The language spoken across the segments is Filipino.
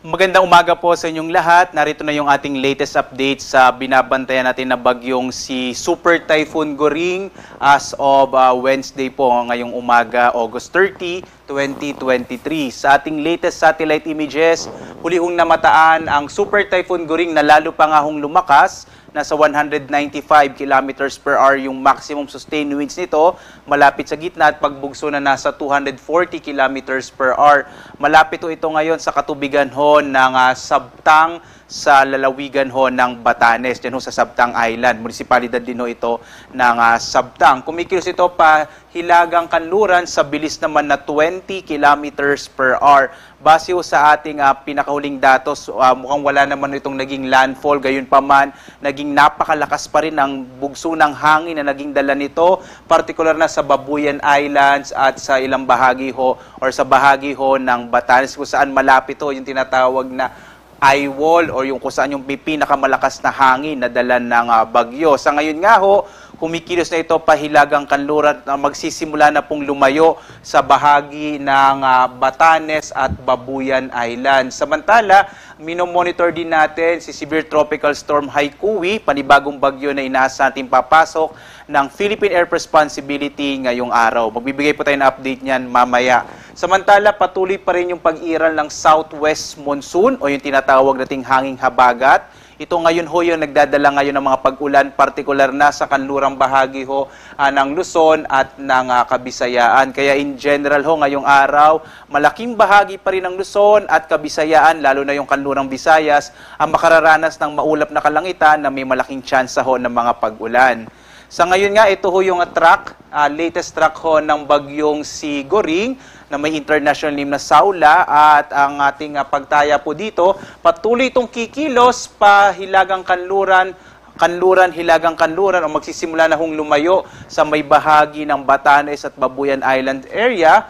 Magandang umaga po sa inyong lahat. Narito na yung ating latest update sa binabantayan natin na bagyong si Super Typhoon Goring as of Wednesday po ngayong umaga, August 30, 2023. Sa ating latest satellite images, huli hong namataan ang Super Typhoon Goring na lalo pa nga hong lumakas. Nasa 195 kilometers per hour yung maximum sustained winds nito, malapit sa gitna at pagbugso na nasa 240 kilometers per hour. Malapit ito ngayon sa katubigan ho ng Sabtang sa lalawigan ho ng Batanes, dyan ho sa Sabtang Island. Munisipalidad din ho ito ng Sabtang. Kumikilos ito pa hilagang kanluran sa bilis naman na 20 kilometers per hour. Base ho sa ating pinakahuling datos, mukhang wala naman itong naging landfall. Gayon pa man, naging napakalakas pa rin ang bugso ng hangin na naging dala nito, partikular na sa Babuyan Islands at sa ilang bahagi ho or sa bahagi ho ng Batanes kung saan malapit ho yung tinatawag na eye wall or yung kung saan yung pinakamalakas na hangin na dala ng bagyo. Sa ngayon nga ho, kumikilos na ito pahilagang kanluran na magsisimula na pong lumayo sa bahagi ng Batanes at Babuyan Island. Samantala, minomonitor din natin si Severe Tropical Storm Haikui, panibagong bagyo na inaasahan natin papasok ng Philippine Air Responsibility ngayong araw. Magbibigay po tayo ng update niyan mamaya. Samantala, patuloy pa rin yung pag-iral ng southwest monsoon o yung tinatawag nating hanging habagat. Ito ngayon ho yung nagdadala ngayon ng mga pag-ulan, partikular na sa kanlurang bahagi ho ng Luzon at ng Kabisayaan. Kaya in general ho ngayong araw, malaking bahagi pa rin ng Luzon at Kabisayaan, lalo na yung kanlurang Visayas, ang makararanas ng maulap na kalangitan na may malaking tsansa ho ng mga pag-ulan. Sa ngayon nga, ito ho yung latest track ho ng bagyong si Goring na may international name na Saula at ang ating pagtaya po dito, patuloy itong kikilos pa hilagang kanluran o magsisimula na hong lumayo sa may bahagi ng Batanes at Babuyan Island area.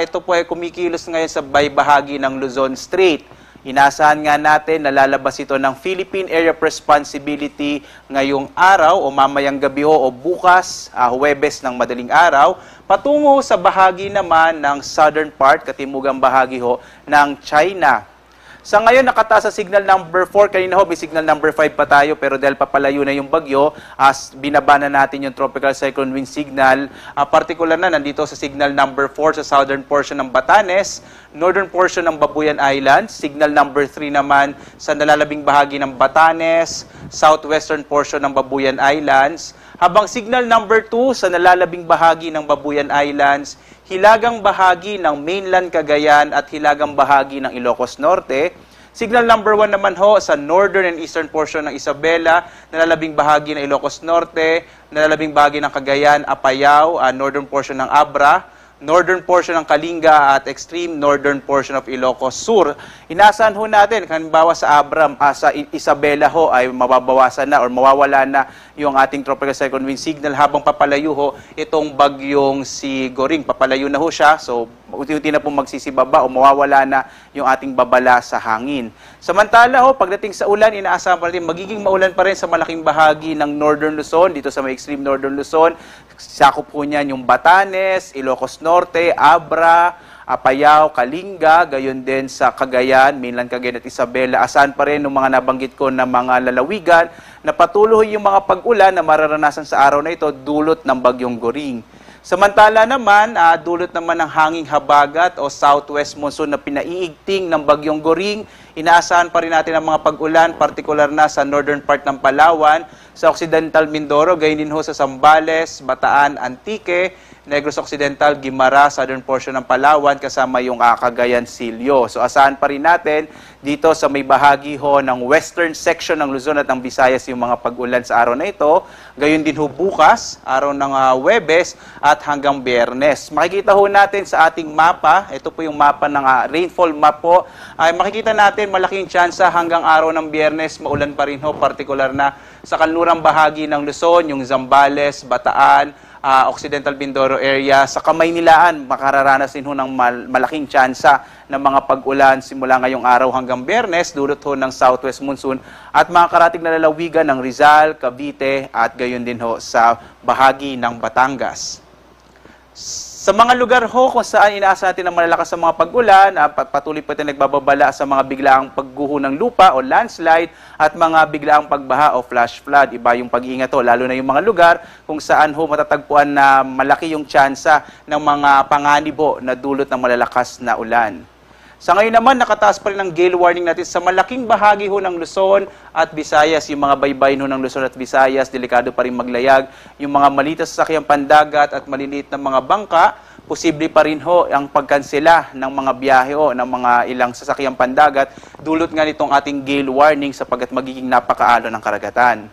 Ito po ay kumikilos ngayon sa may bahagi ng Luzon Strait. Inaasahan nga natin na lalabas ito ng Philippine Area of Responsibility ngayong araw o mamayang gabi ho o bukas, Huwebes ng madaling araw, patungo sa bahagi naman ng southern part, katimugang bahagi ho ng China. Sa ngayon, nakataas sa signal number 4. Kanina ho, may signal number 5 pa tayo, pero dahil papalayo na yung bagyo, binaba na natin yung tropical cyclone wind signal. Partikular na, nandito sa signal number 4 sa southern portion ng Batanes, northern portion ng Babuyan Islands, signal number 3 naman sa nalalabing bahagi ng Batanes, southwestern portion ng Babuyan Islands, habang signal number 2 sa nalalabing bahagi ng Babuyan Islands, hilagang bahagi ng mainland Cagayan at hilagang bahagi ng Ilocos Norte. Signal number 1 naman ho sa northern and eastern portion ng Isabela, nalalabing bahagi ng Ilocos Norte, nalalabing bahagi ng Cagayan, Apayao, northern portion ng Abra, northern portion ng Kalinga at extreme northern portion of Ilocos Sur. Inaasahan ho natin, halimbawa sa Abram, sa Isabela ho ay mababawasan na or mawawala na yung ating tropical cyclone wind signal habang papalayo ho itong bagyong si Goring. Papalayo na ho siya, so unti-unti na pong magsisibaba o mawawala na yung ating babala sa hangin. Samantala ho, pagdating sa ulan, inaasahan pa rin magiging maulan pa rin sa malaking bahagi ng Northern Luzon, dito sa may extreme Northern Luzon. Sakop po niyan yung Batanes, Ilocos Norte, Abra, Apayao, Kalinga, gayon din sa Cagayan, mainland Cagayan at Isabela. Asahan pa rin ng mga nabanggit ko na mga lalawigan na patuloy yung mga pag-ulan na mararanasan sa araw na ito dulot ng bagyong Goring. Samantala naman, dulot naman ng hanging habagat o southwest monsoon na pinaiigting ng bagyong Goring. Inaasahan pa rin natin ang mga pag-ulan, partikular na sa northern part ng Palawan, sa Occidental Mindoro, gayon din ho sa Zambales, Bataan, Antique, Negros Occidental, Guimara, southern portion ng Palawan, kasama yung Cagayan, Silio. So asahan pa rin natin dito sa may bahagi ho ng western section ng Luzon at ng Visayas yung mga pag-ulan sa araw na ito. Gayon din ho bukas, araw ng Huwebes at hanggang Biyernes. Makikita ho natin sa ating mapa, ito po yung mapa ng rainfall map po, ay makikita natin malaking tsansa hanggang araw ng Biyernes, maulan pa rin ho, partikular na sa kanlurang bahagi ng Luzon, yung Zambales, Bataan, Occidental Mindoro area. Sa Kamaynilaan, makararanas din ho ng malaking tsansa ng mga pag-ulan simula ngayong araw hanggang Biyernes, dulot ho ng southwest monsoon at mga karatig na lalawigan ng Rizal, Cavite at gayon din ho sa bahagi ng Batangas. Sa mga lugar ho kung saan inaasahan natin ng malalakas sa mga pag-ulan, patuloy po tayo nagbababala sa mga biglaang pagguho ng lupa o landslide at mga biglaang pagbaha o flash flood. Iba yung pag-iingat ho, lalo na yung mga lugar kung saan ho matatagpuan na malaki yung tsansa ng mga panganib ho na dulot ng malalakas na ulan. Sa ngayon naman, nakataas pa rin ang gale warning natin sa malaking bahagi ho ng Luzon at Visayas. Yung mga baybayin ho ng Luzon at Visayas, delikado pa rin maglayag. Yung mga maliit na sasakyang pandagat at maliliit na mga bangka, posible pa rin ho ang pagkansela ng mga biyahe ho ng mga ilang sasakyang pandagat. Dulot nga nitong ating gale warning sapagkat magiging napakaalo ng karagatan.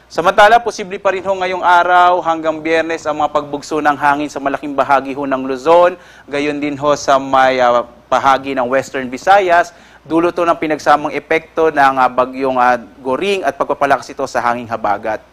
Samantala, posible pa rin ho ngayong araw hanggang Biyernes ang mga pagbugso ng hangin sa malaking bahagi ho ng Luzon. Gayon din ho sa may bahagi ng Western Visayas. Dulot ho ng pinagsamang epekto ng bagyong Goring at pagpapalakas ito sa hanging habagat.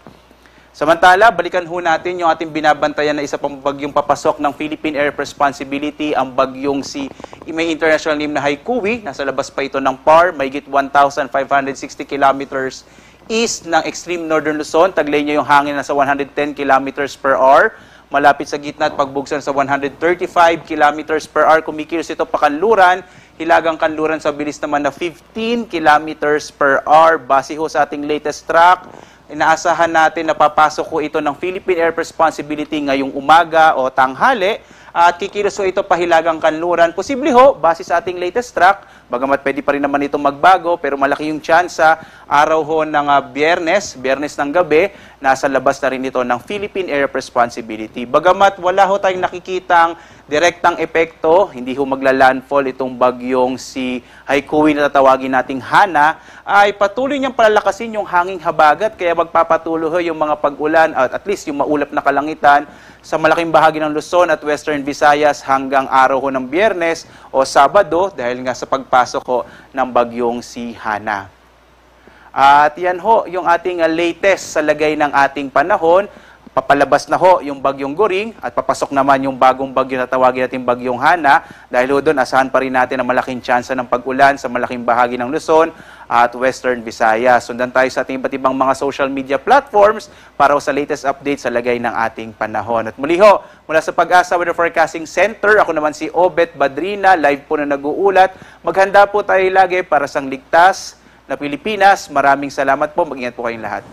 Samantala, balikan ho natin yung ating binabantayan na isa pang bagyong papasok ng Philippine Area of Responsibility, ang bagyong si may international name na Haikui. Nasa labas pa ito ng PAR, mahigit 1,560 kilometers east ng extreme northern Luzon. Taglay niya yung hangin na sa 110 kilometers per hour. Malapit sa gitna at pagbugsan sa 135 kilometers per hour. Kumikilos ito pa Kanluran, Hilagang Kanluran sa bilis naman na 15 kilometers per hour. Base ho sa ating latest track, inaasahan natin na papasok ho ito ng Philippine Air Responsibility ngayong umaga o tanghali. At kikilos ho ito pa Hilagang Kanluran. Posible ho, base sa ating latest track, bagamat pwede pa rin naman itong magbago, pero malaki yung tsansa, araw ho ng Biyernes ng gabi, nasa labas na rin ito ng Philippine Area of Responsibility. Bagamat wala ho tayong nakikitang direktang epekto, hindi ho magla-landfall itong bagyong si Haikui na tatawagin nating Hana, ay patuloy niyang palalakasin yung hanging habagat, kaya magpapatuloy ho yung mga pag-ulan, at least yung maulap na kalangitan, sa malaking bahagi ng Luzon at Western Visayas hanggang araw ho ng Biyernes o Sabado dahil nga sa pagpasok ho ng bagyong si Hana. At yan ho yung ating latest sa lagay ng ating panahon. Papalabas na ho yung bagyong Goring at papasok naman yung bagong bagyo na tawagin natin bagyong Hana. Dahil ho doon, asahan pa rin natin ang malaking tsansa ng pag-ulan sa malaking bahagi ng Luzon at Western Visayas. Sundan tayo sa ating iba't ibang mga social media platforms para ho sa latest update sa lagay ng ating panahon. At muli ho, mula sa Pag-asa Weather Forecasting Center, ako naman si Obet Badrina, live po na nag-uulat. Maghanda po tayo lagi para sa ligtas na Pilipinas. Maraming salamat po. Mag-ingat po kayong lahat.